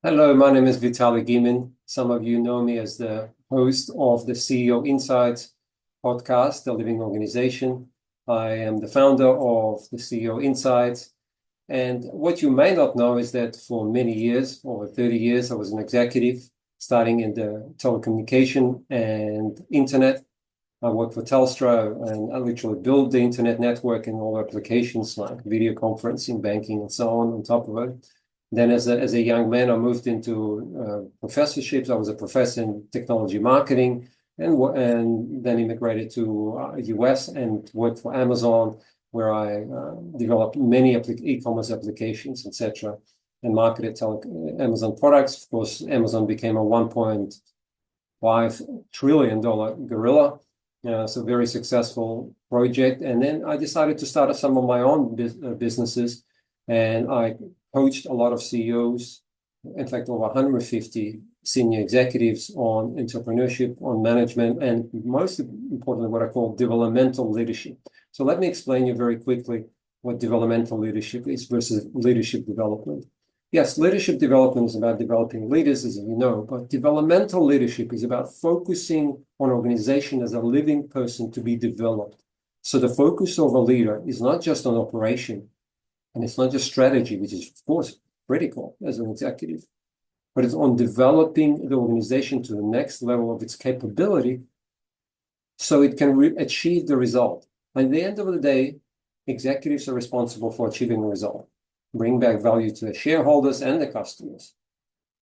Hello, my name is Vitaly Geyman. Some of you know me as the host of the CEO Insights podcast, The Living Organization. I am the founder of the CEO Insights. And what you may not know is that for many years, over 30 years, I was an executive starting in the telecommunication and internet. I worked for Telstra and I literally built the internet network and all applications like video conferencing, banking, and so on top of it. Then as a young man, I moved into professorships. I was a professor in technology marketing and then immigrated to US and worked for Amazon, where I developed many e-commerce applications, etc., and marketed Amazon products. Of course, Amazon became a $1.5 trillion gorilla. So very successful project. And then I decided to start some of my own businesses, and I coached a lot of CEOs, in fact, over 150 senior executives on entrepreneurship, on management, and most importantly, what I call developmental leadership. So let me explain you very quickly what developmental leadership is versus leadership development. Yes, leadership development is about developing leaders, as you know, but developmental leadership is about focusing on organization as a living person to be developed. So the focus of a leader is not just on operation, and it's not just strategy, which is, of course, critical as an executive, but it's on developing the organization to the next level of its capability so it can achieve the result. At the end of the day, executives are responsible for achieving a result, bring back value to the shareholders and the customers.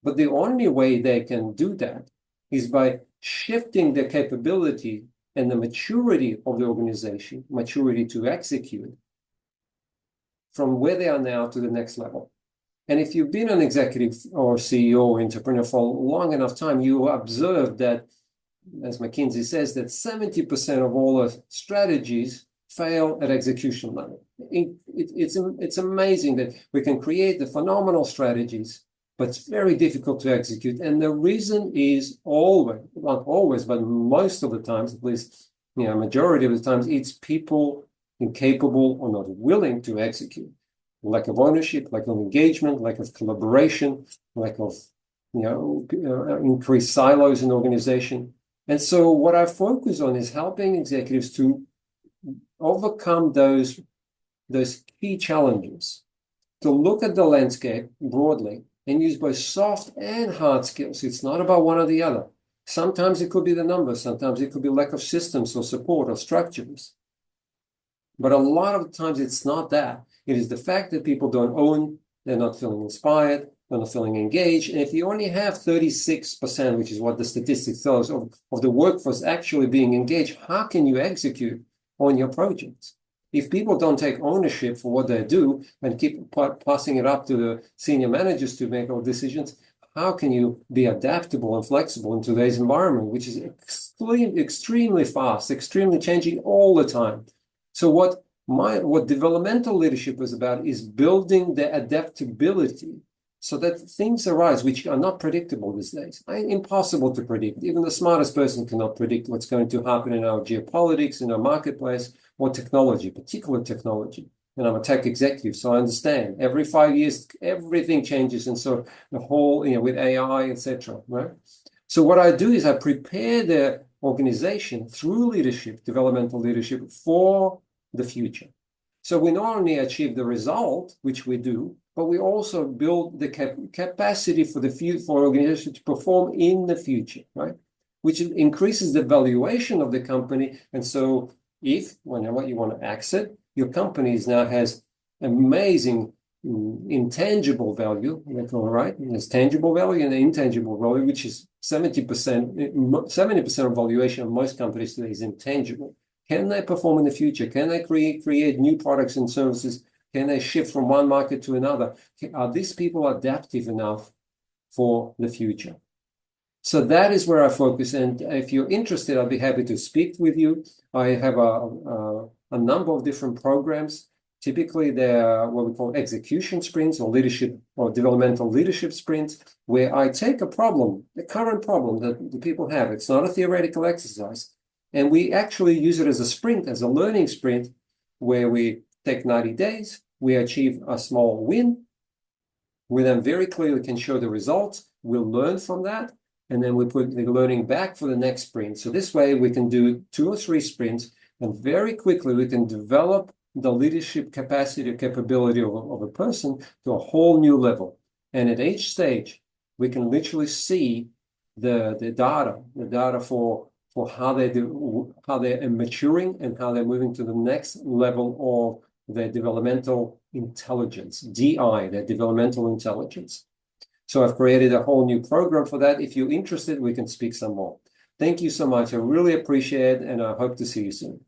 But the only way they can do that is by shifting the capability and the maturity of the organization, maturity to execute, from where they are now to the next level. And if you've been an executive or CEO or entrepreneur for a long enough time, you observe that, as McKinsey says, that 70% of all the strategies fail at execution level. It's amazing that we can create the phenomenal strategies, but it's very difficult to execute. And the reason is always, not always, but most of the times, at least, majority of the times, it's people incapable or not willing to execute. Lack of ownership, lack of engagement, lack of collaboration, lack of increased silos in organization. And so what I focus on is helping executives to overcome those key challenges, to look at the landscape broadly and use both soft and hard skills. It's not about one or the other. Sometimes it could be the numbers, sometimes it could be lack of systems or support or structures. But a lot of times it's not that. It is the fact that people don't own, they're not feeling inspired, they're not feeling engaged. And if you only have 36%, which is what the statistics tell us, of the workforce actually being engaged, how can you execute on your projects? If people don't take ownership for what they do and keep passing it up to the senior managers to make all decisions, how can you be adaptable and flexible in today's environment, which is extremely fast, extremely changing all the time? So what developmental leadership is about is building the adaptability so that things arise which are not predictable these days. Impossible to predict. Even the smartest person cannot predict what's going to happen in our geopolitics, in our marketplace, or technology, particular technology. And I'm a tech executive, so I understand. Every 5 years, everything changes. And so the whole, with AI, etc., right? So what I do is I prepare the organization through leadership, developmental leadership, for the future. So we not only achieve the result, which we do, but we also build the capacity for for organization to perform in the future, right? Which increases the valuation of the company. And so whenever you want to exit, your company now has amazing intangible value, right? There's tangible value and intangible value, which is 70% of valuation of most companies today is intangible. Can they perform in the future? Can they create new products and services? Can they shift from one market to another? Are these people adaptive enough for the future? So that is where I focus. And if you're interested, I'll be happy to speak with you. I have a number of different programs. Typically, they're what we call execution sprints or leadership or developmental leadership sprints, where I take a problem, the current problem that the people have. It's not a theoretical exercise. And we actually use it as a sprint, as a learning sprint, where we take 90 days, we achieve a small win, We then very clearly can show the results. We'll learn from that, and then we put the learning back for the next sprint. So this way we can do 2 or 3 sprints, and very quickly we can develop the leadership capacity or capability of a person to a whole new level. And at each stage, we can literally see the data for how they're maturing and how they're moving to the next level of their developmental intelligence, DI, their developmental intelligence. So I've created a whole new program for that. If you're interested, we can speak some more. Thank you so much. I really appreciate it, and I hope to see you soon.